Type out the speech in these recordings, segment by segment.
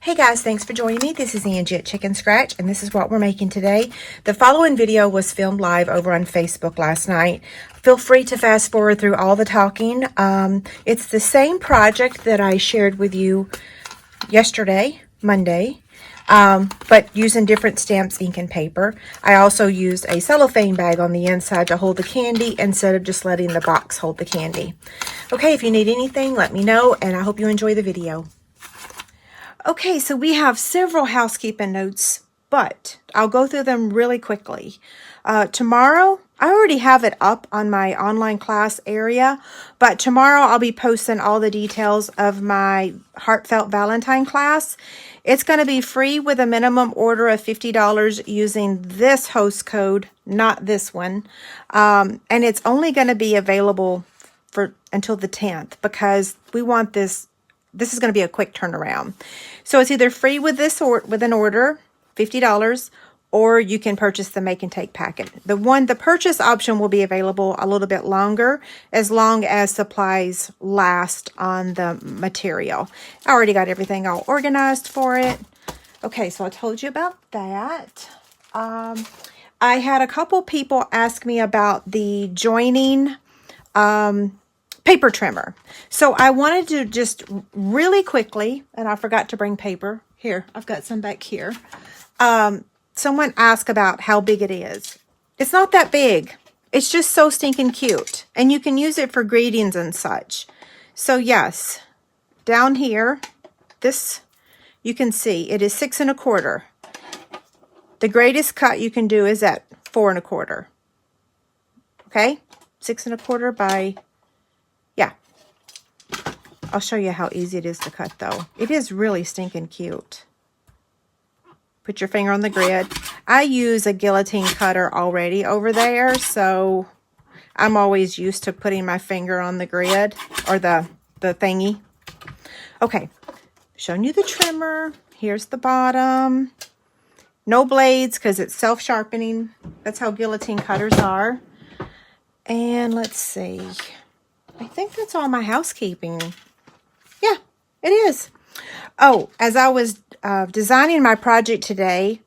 Hey guys, thanks for joining me. This is Angie at Chicken Scratch, and this is what we're making today. The following video was filmed live over on Facebook last night. Feel free to fast forward through all the talking. It's the same project that I shared with you yesterday, Monday, but using different stamps, ink, and paper. I also used a cellophane bag on the inside to hold the candy instead of just letting the box hold the candy. Okay, if you need anything, let me know, and I hope you enjoy the video. Okay, so we have several housekeeping notes, but I'll go through them really quickly. Tomorrow, I already have it up on my online class area, but tomorrow I'll be posting all the details of my Heartfelt Valentine class. It's going to be free with a minimum order of $50 using this host code, not this one. And it's only going to be available for until the 10th because we want this. This is going to be a quick turnaround. So it's either free with this or with an order, $50, or you can purchase the make and take packet. The purchase option will be available a little bit longer, as long as supplies last on the material. I already got everything all organized for it. Okay, so I told you about that. I had a couple people ask me about the joining paper trimmer. So I wanted to just really quickly, and I forgot to bring paper. Here, I've got some back here. Someone asked about how big it is. It's not that big. It's just so stinking cute. And you can use it for greetings and such. So yes, down here, this, you can see, it is 6 1/4. The greatest cut you can do is at 4 1/4. Okay? 6 1/4 by... Yeah, I'll show you how easy it is to cut though. It is really stinking cute. Put your finger on the grid. I use a guillotine cutter already over there, so I'm always used to putting my finger on the grid or the thingy. Okay, showing you the trimmer. Here's the bottom. No blades because it's self-sharpening. That's how guillotine cutters are. And let's see. I think that's all my housekeeping. Yeah, it is. Oh, as I was designing my project today,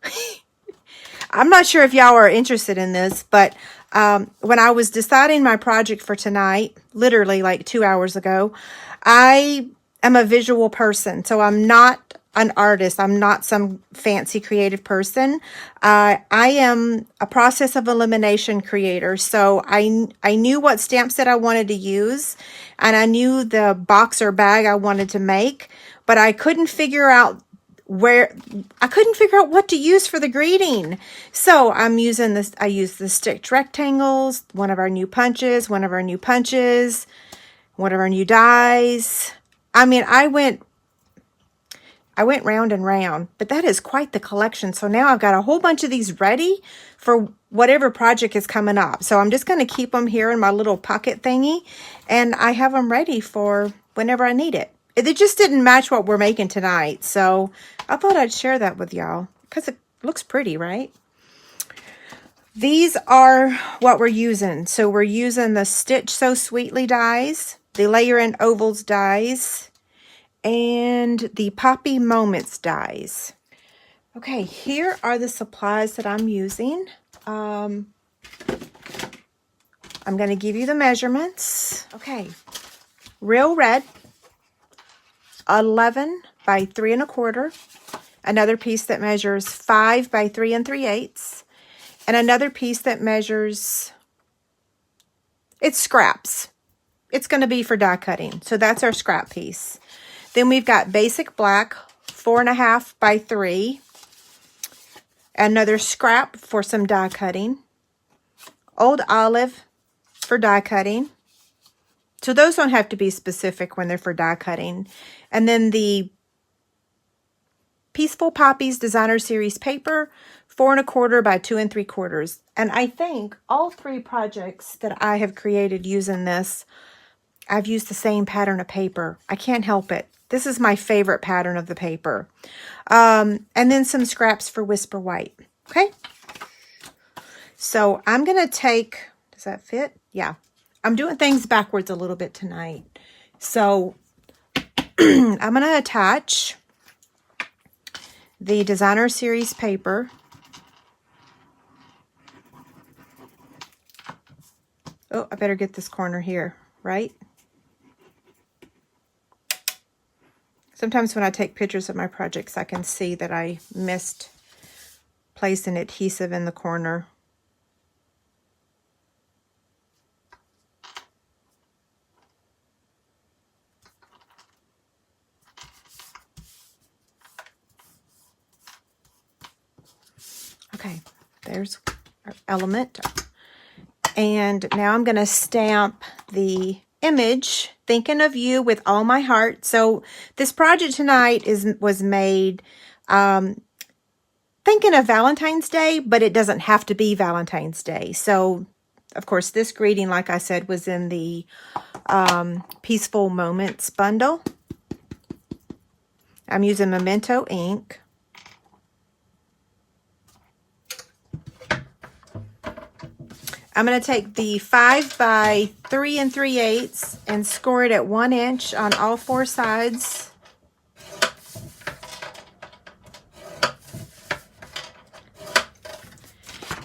I'm not sure if y'all are interested in this, but when I was deciding my project for tonight, literally like 2 hours ago, I am a visual person, so I'm not an artist. I'm not some fancy creative person. I am a process of elimination creator. So I knew what stamp set I wanted to use, and I knew the box or bag I wanted to make, but I couldn't figure out what to use for the greeting. So I'm using this. I use the stitch rectangles, one of our new punches, one of our new dies. I mean, I went round and round, but that is quite the collection. So now I've got a whole bunch of these ready for whatever project is coming up. So I'm just going to keep them here in my little pocket thingy, and I have them ready for whenever I need it. It just didn't match what we're making tonight, so I thought I'd share that with y'all because it looks pretty, right? These are what we're using. So we're using the Stitch So Sweetly dies, the Layer in Ovals dies, and the Poppy Moments dies. Okay, here are the supplies that I'm using. I'm going to give you the measurements. Okay, Real Red, 11 by 3 1/4. Another piece that measures 5 by 3 3/8. And another piece that measures, it's scraps. It's going to be for die cutting. So that's our scrap piece. Then we've got Basic Black, 4 1/2 by 3. Another scrap for some die cutting. Old Olive for die cutting. So those don't have to be specific when they're for die cutting. And then the Peaceful Poppies Designer Series paper, 4 1/4 by 2 3/4. And I think all 3 projects that I have created using this, I've used the same pattern of paper. I can't help it. This is my favorite pattern of the paper. And then some scraps for Whisper White. Okay. So I'm going to take, does that fit? Yeah. I'm doing things backwards a little bit tonight. So I'm going to attach the Designer Series paper. Oh, I better get this corner here, right? Sometimes when I take pictures of my projects, I can see that I missed placing adhesive in the corner. Okay, there's our element. And now I'm going to stamp the image, Thinking of You with All My Heart. So this project tonight was made thinking of Valentine's Day, but it doesn't have to be Valentine's Day. So, of course, this greeting, like I said, was in the Peaceful Moments bundle. I'm using Memento ink. I'm going to take the 5 by 3 3/8 and score it at 1 inch on all 4 sides.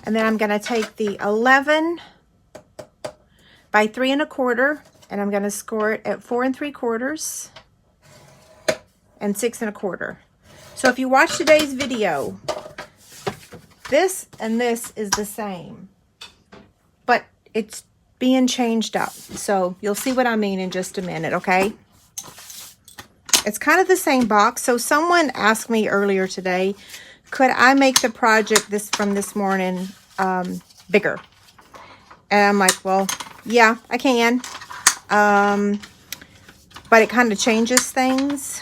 And then I'm going to take the 11 by 3 1/4 and I'm going to score it at 4 3/4 and 6 1/4. So if you watch today's video, this and this is the same, but it's being changed up. So you'll see what I mean in just a minute, okay? It's kind of the same box. So someone asked me earlier today, could I make the project from this morning bigger? And I'm like, well, yeah, I can. But it kind of changes things.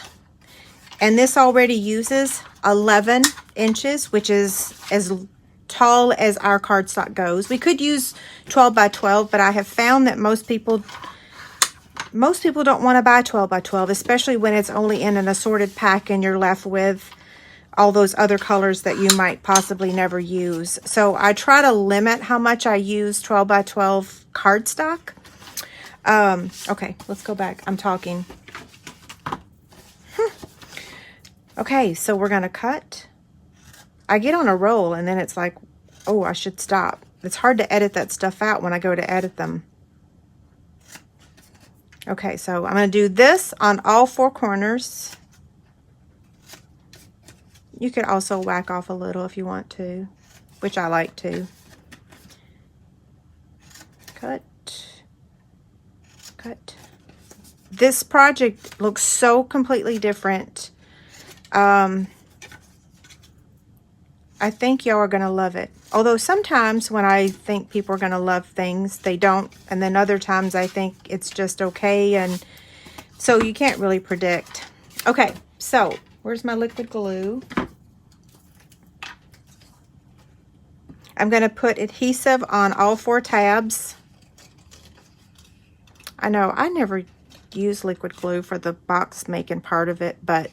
And this already uses 11 inches, which is as tall as our cardstock goes. We could use 12 by 12, but I have found that most people don't want to buy 12 by 12, especially when it's only in an assorted pack and you're left with all those other colors that you might possibly never use. So I try to limit how much I use 12 by 12 cardstock. Okay, let's go back. I'm talking. Okay, so we're going to cut. I get on a roll and then it's like, oh, I should stop. It's hard to edit that stuff out when I go to edit them. Okay, so I'm going to do this on all 4 corners. You could also whack off a little if you want to, which I like to. Cut. Cut. This project looks so completely different. I think y'all are going to love it. Although sometimes when I think people are going to love things, they don't. And then other times I think it's just okay. And so you can't really predict. Okay, so where's my liquid glue? I'm going to put adhesive on all 4 tabs. I know I never use liquid glue for the box making part of it, but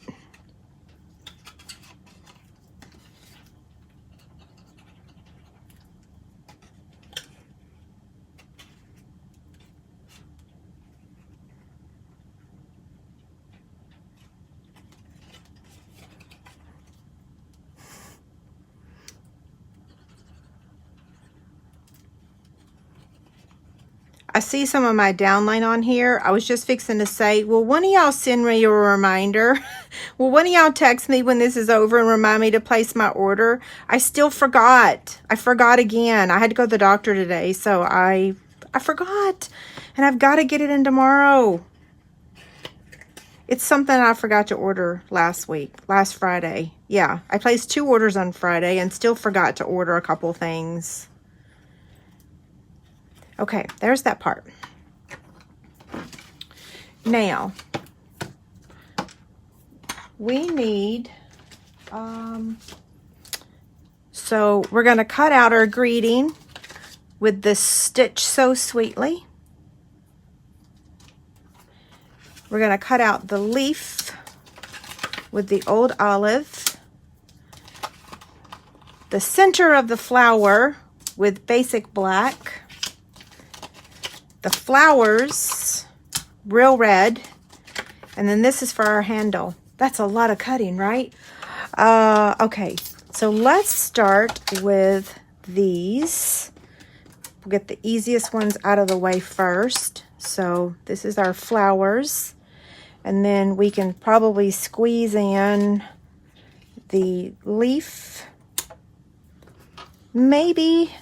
I see some of my downline on here. I was just fixing to say, well, one of y'all send me a reminder. Well, one of y'all text me when this is over and remind me to place my order. I still forgot. I forgot again. I had to go to the doctor today, so I forgot. And I've got to get it in tomorrow. It's something I forgot to order last Friday. Yeah, I placed 2 orders on Friday and still forgot to order a couple things. Okay, there's that part. Now, we need, so we're going to cut out our greeting with this Stitch So Sweetly. We're going to cut out the leaf with the Old Olive. The center of the flower with Basic Black. The flowers, Real Red, and then this is for our handle. That's a lot of cutting, right? Okay, so let's start with these. We'll get the easiest ones out of the way first. So this is our flowers. And then we can probably squeeze in the leaf. Maybe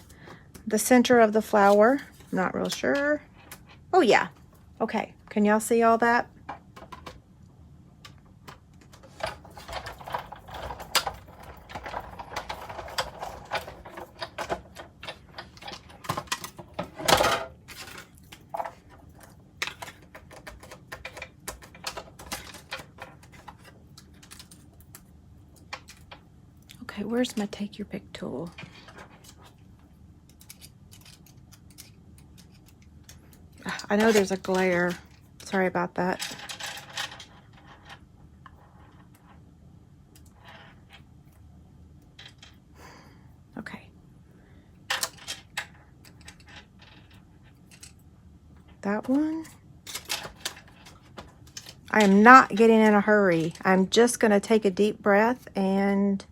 the center of the flower. Not real sure. Oh yeah. Okay. Can y'all see all that? Okay, where's my take your pick tool? I know there's a glare. Sorry about that. Okay. That one. I am not getting in a hurry. I'm just going to take a deep breath and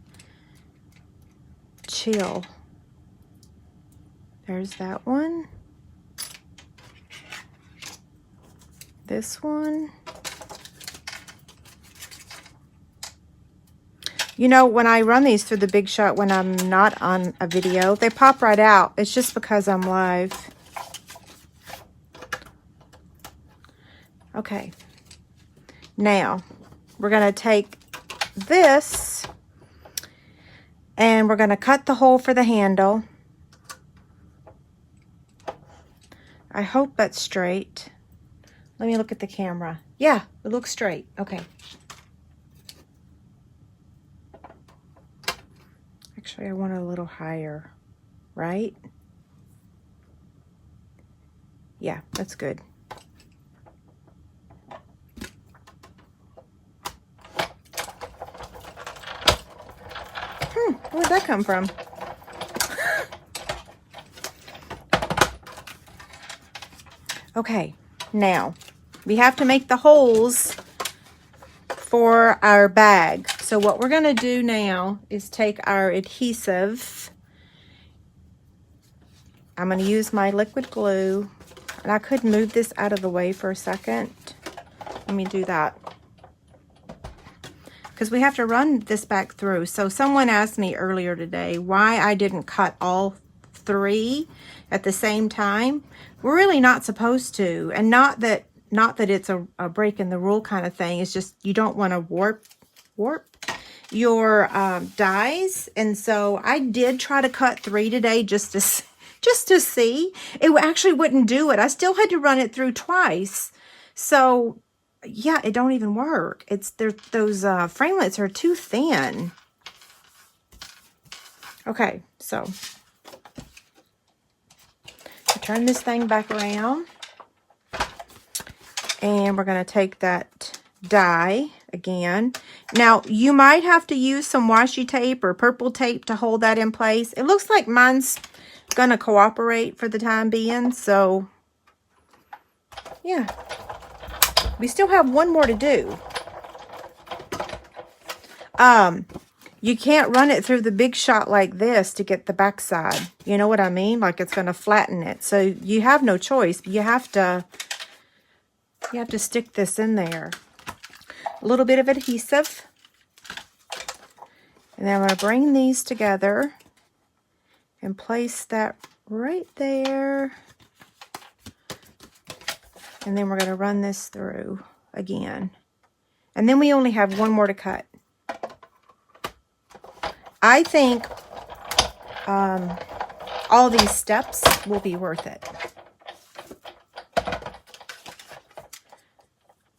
chill. There's that one. This one. You know, when I run these through the Big Shot when I'm not on a video, they pop right out. It's just because I'm live. Okay. Now, we're going to take this and we're going to cut the hole for the handle. I hope that's straight. Let me look at the camera. Yeah, it looks straight. Okay. Actually, I want it a little higher, right? Yeah, that's good. Where'd that come from? Okay, now we have to make the holes for our bag. So what we're going to do now is take our adhesive. I'm going to use my liquid glue, and I could move this out of the way for a second. Let me do that, because we have to run this back through. So someone asked me earlier today why I didn't cut all three at the same time. We're really not supposed to, and not that it's a break in the rule kind of thing. It's just you don't want to warp your dies. And so I did try to cut three today just to see. It actually wouldn't do it. I still had to run it through twice. So yeah, it don't even work. Those framelits are too thin. Okay, so turn this thing back around, and we're going to take that die again. Now, you might have to use some washi tape or purple tape to hold that in place. It looks like mine's going to cooperate for the time being, so yeah. We still have one more to do. You can't run it through the Big Shot like this to get the back side. You know what I mean? Like it's going to flatten it. So you have no choice. You have to stick this in there. A little bit of adhesive. And then I'm going to bring these together and place that right there. And then we're going to run this through again. And then we only have one more to cut. I think all these steps will be worth it.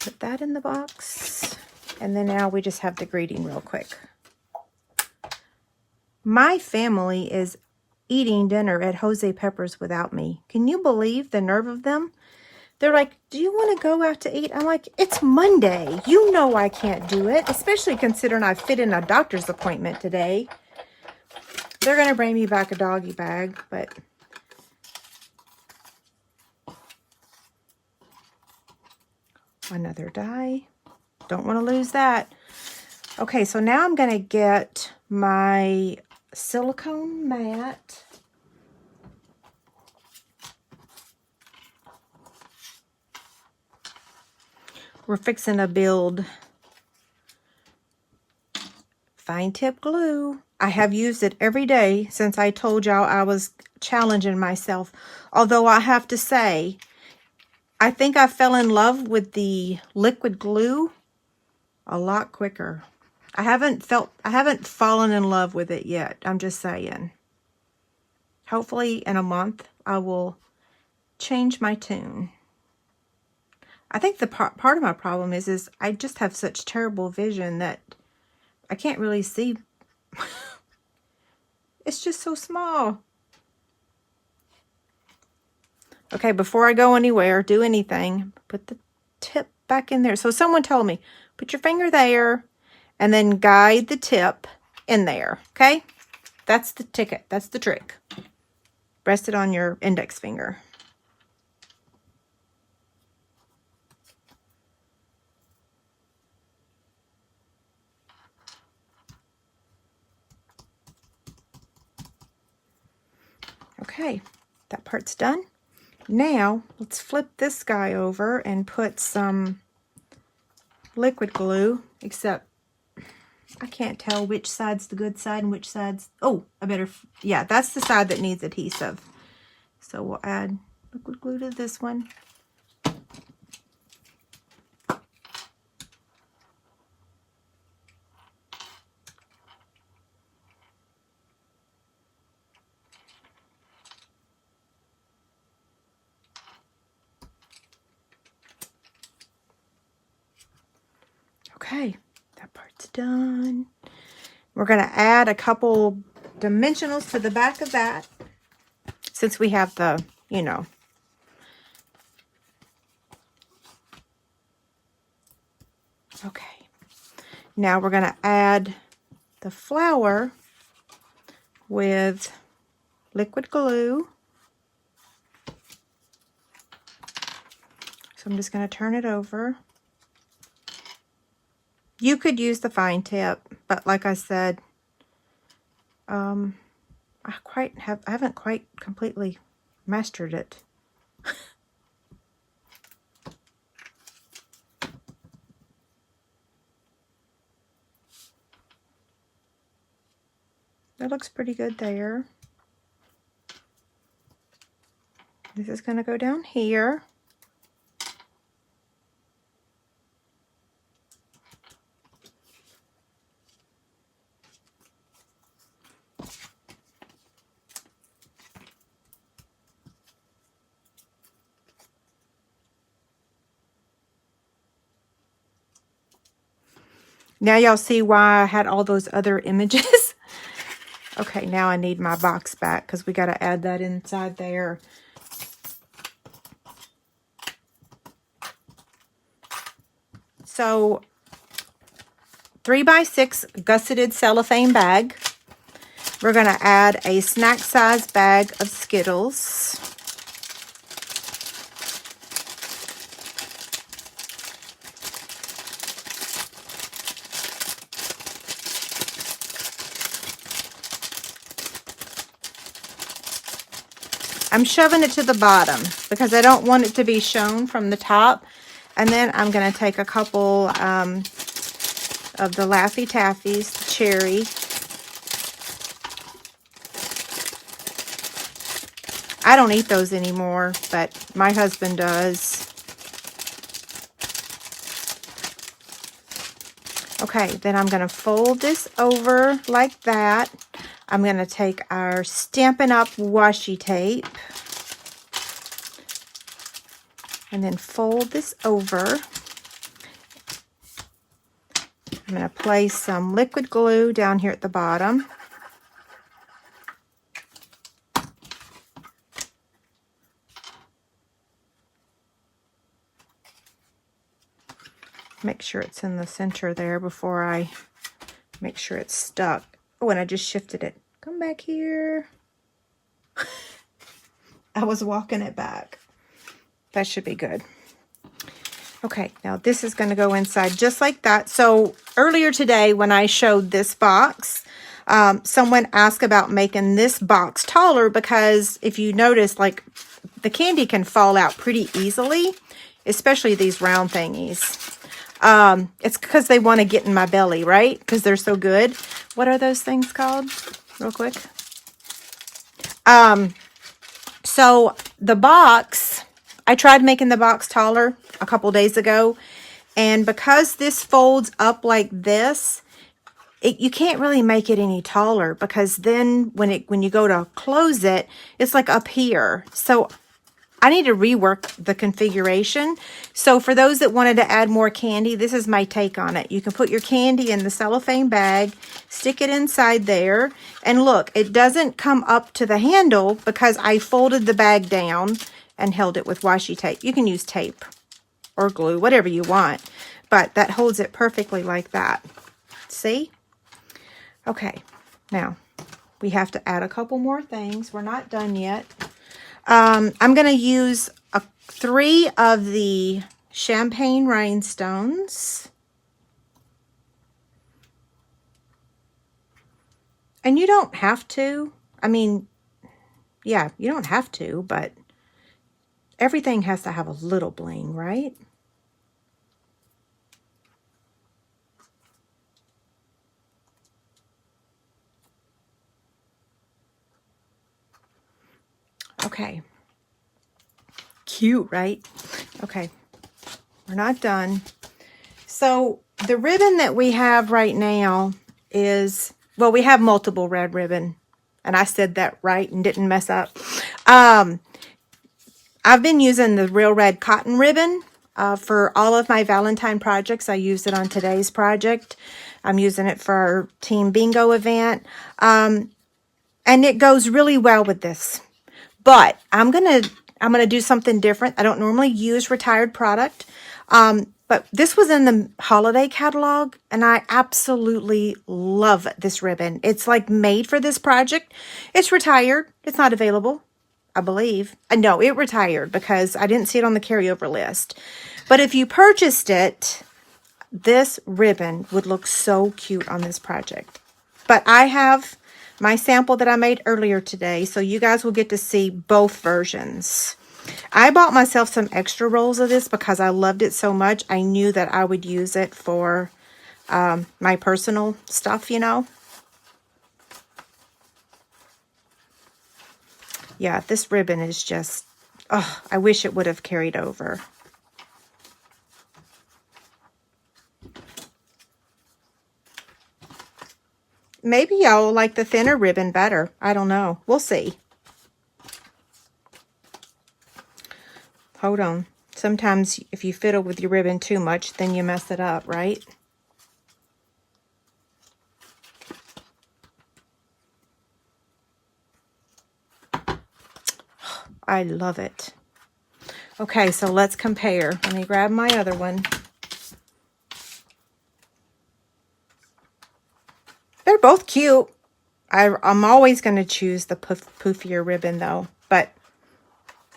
Put that in the box. And then now we just have the greeting real quick. My family is eating dinner at Jose Pepper's without me. Can you believe the nerve of them? They're like, do you want to go out to eat? I'm like, it's Monday. You know I can't do it, especially considering I fit in a doctor's appointment today. They're going to bring me back a doggy bag, but another die. Don't want to lose that. Okay, so now I'm going to get my silicone mat. We're fixing to build fine tip glue. I have used it every day since I told y'all I was challenging myself. Although I have to say, I think I fell in love with the liquid glue a lot quicker. I haven't fallen in love with it yet. I'm just saying. Hopefully in a month I will change my tune. I think the part of my problem is I just have such terrible vision that I can't really see. It's just so small. Okay, before I go anywhere, do anything, put the tip back in there. So someone told me, put your finger there and then guide the tip in there, okay? That's the ticket. That's the trick. Rest it on your index finger. Okay, that part's done. Now, let's flip this guy over and put some liquid glue, except I can't tell which side's the good side and which side's... Oh, yeah, that's the side that needs adhesive. So we'll add liquid glue to this one. Okay, that part's done. We're going to add a couple dimensionals to the back of that, since we have the, you know. Okay, now we're going to add the flower with liquid glue. So I'm just going to turn it over. You could use the fine tip, but like I said, I haven't quite completely mastered it. That looks pretty good there. This is going to go down here. Now y'all see why I had all those other images. Okay, now I need my box back because we got to add that inside there. So 3x6 gusseted cellophane bag. We're going to add a snack size bag of Skittles. I'm shoving it to the bottom because I don't want it to be shown from the top. And then I'm going to take a couple of the Laffy Taffies, the cherry. I don't eat those anymore, but my husband does. Okay, then I'm going to fold this over like that. I'm going to take our Stampin' Up! Washi tape and then fold this over. I'm going to place some liquid glue down here at the bottom. Make sure it's in the center there before I make sure it's stuck. Oh, and I just shifted it. Come back here. I was walking it back. That should be good. Okay, now this is going to go inside just like that. So earlier today when I showed this box, someone asked about making this box taller because if you notice, like, the candy can fall out pretty easily, especially these round thingies. It's because they want to get in my belly, right? Because they're so good. What are those things called? Real quick. So the box, I tried making the box taller a couple days ago. And because this folds up like this, you can't really make it any taller because then when you go to close it, it's like up here. So I need to rework the configuration. So for those that wanted to add more candy, this is my take on it. You can put your candy in the cellophane bag, stick it inside there, and look, it doesn't come up to the handle because I folded the bag down and held it with washi tape. You can use tape or glue, whatever you want, but that holds it perfectly like that. See? Okay, now we have to add a couple more things. We're not done yet. I'm going to use 3 of the champagne rhinestones. And you don't have to. I mean, yeah, you don't have to, but everything has to have a little bling, right? Okay. Cute, right? Okay. We're not done. So the ribbon that we have right now is, well, we have multiple red ribbon. And I said that right and didn't mess up. I've been using the Real Red cotton ribbon for all of my Valentine projects. I used it on today's project. I'm using it for our Team Bingo event. And it goes really well with this. But I'm gonna do something different. I don't normally use retired product, but this was in the holiday catalog, and I absolutely love this ribbon. It's like made for this project. It's retired. It's not available, I believe. No, it retired because I didn't see it on the carryover list. But if you purchased it, this ribbon would look so cute on this project. But I have my sample that I made earlier today, so you guys will get to see both versions. I bought myself some extra rolls of this because I loved it so much. I knew that I would use it for my personal stuff, you know. Yeah, this ribbon is just, oh, I wish it would have carried over. Maybe y'all like the thinner ribbon better. I don't know. We'll see. Hold on. Sometimes if you fiddle with your ribbon too much, then you mess it up, right? I love it. Okay, so let's compare. Let me grab my other one. They're both cute. I'm always going to choose the poofier ribbon though. But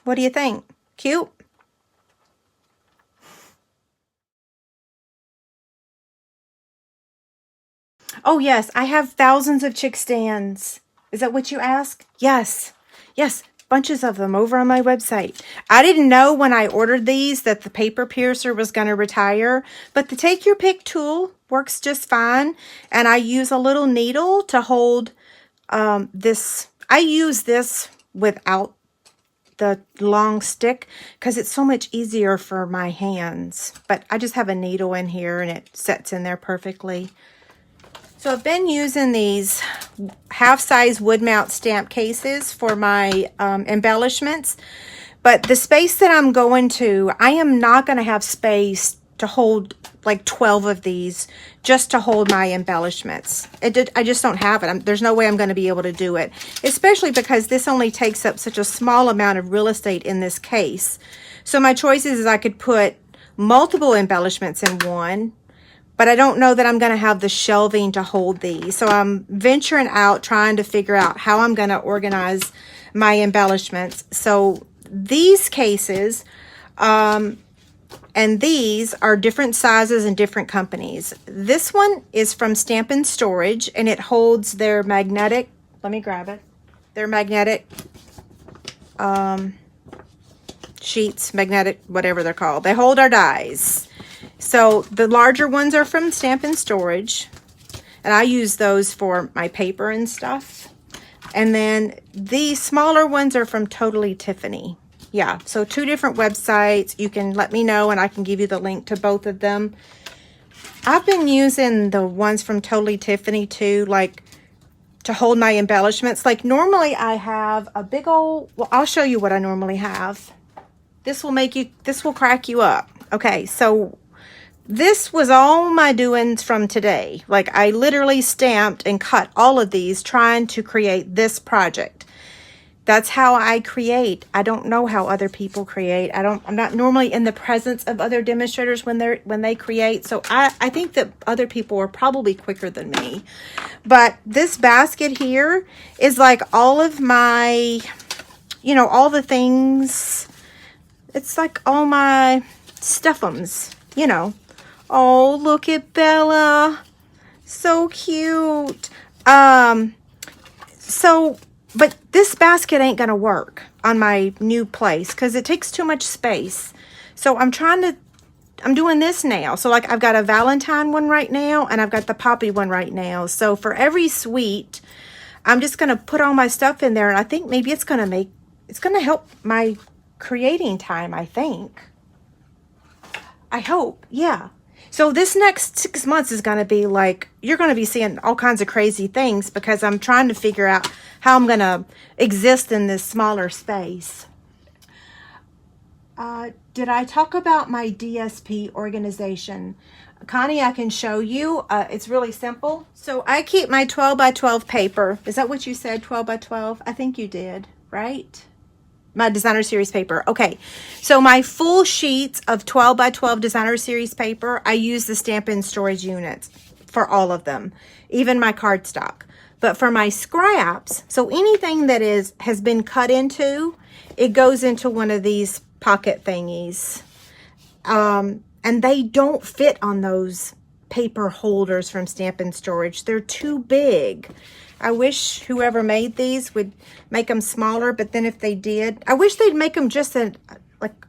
what do you think? Cute? Oh yes, I have thousands of chick stands. Is that what you asked? Yes. Yes, bunches of them over on my website. I didn't know when I ordered these that the paper piercer was going to retire, but the Take Your Pick tool works just fine. And I use a little needle to hold this. I use this without the long stick because it's so much easier for my hands. But I just have a needle in here and it sets in there perfectly. So I've been using these half-size wood mount stamp cases for my embellishments. But the space that I'm going to, I am not going to have space to hold like 12 of these just to hold my embellishments. I just don't have it. There's no way I'm going to be able to do it, especially because this only takes up such a small amount of real estate in this case. So my choice is I could put multiple embellishments in one, but I don't know that I'm going to have the shelving to hold these. So I'm venturing out trying to figure out how I'm going to organize my embellishments. So these cases, And these are different sizes and different companies. This one is from Stampin' Storage, and it holds their magnetic, let me grab it, their magnetic sheets, magnetic, whatever they're called. They hold our dies. So the larger ones are from Stampin' Storage, and I use those for my paper and stuff. And then the smaller ones are from Totally Tiffany. Yeah, so 2 different websites. You can let me know and I can give you the link to both of them. I've been using the ones from Totally Tiffany too, like to hold my embellishments. Like normally I have a big old, well, I'll show you what I normally have. This will crack you up. Okay, so this was all my doings from today. Like I literally stamped and cut all of these trying to create this project. That's how I create. I don't know how other people create. I'm not normally in the presence of other demonstrators when they create. So I think that other people are probably quicker than me. But this basket here is like all of my, you know, all the things. It's like all my stuffums, you know. Oh, look at Bella. So cute. But this basket ain't going to work on my new place because it takes too much space. So I'm doing this now. So like I've got a Valentine one right now and I've got the Poppy one right now. So for every suite, I'm just going to put all my stuff in there. And I think maybe it's going to help my creating time, I think. I hope. Yeah. So this next 6 months is going to be like, you're going to be seeing all kinds of crazy things because I'm trying to figure out how I'm going to exist in this smaller space. Did I talk about my DSP organization? Connie, I can show you. It's really simple. So I keep my 12 by 12 paper. Is that what you said, 12 by 12? I think you did, right? My designer series paper. Okay, so my full sheets of 12 by 12 designer series paper, I use the Stampin' Storage units for all of them, even my cardstock. But for my scraps, so anything that has been cut into, it goes into one of these pocket thingies. And they don't fit on those paper holders from Stampin' Storage. They're too big. I wish whoever made these would make them smaller, but then if they did, I wish they'd make them just like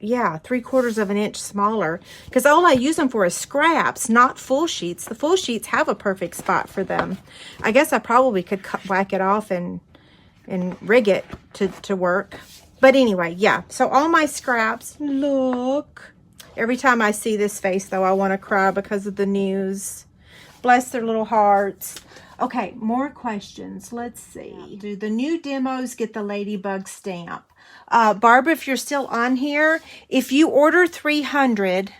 3/4 of an inch smaller, because all I use them for is scraps, not full sheets. The full sheets have a perfect spot for them. I guess I probably could whack it off and rig it to work. But anyway, yeah, so all my scraps, look. Every time I see this face, though, I want to cry because of the news. Bless their little hearts. Okay, more questions. Let's see. Do the new demos get the Ladybug stamp? Barbara, if you're still on here, if you order 300,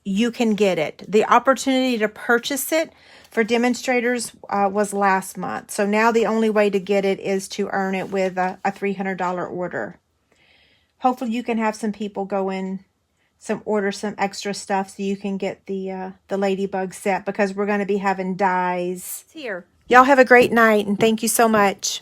you can get it. The opportunity to purchase it for demonstrators was last month. So now the only way to get it is to earn it with a $300 order. Hopefully you can have some people go in, order some extra stuff so you can get the Ladybug set, because we're going to be having dies here. Y'all have a great night and thank you so much.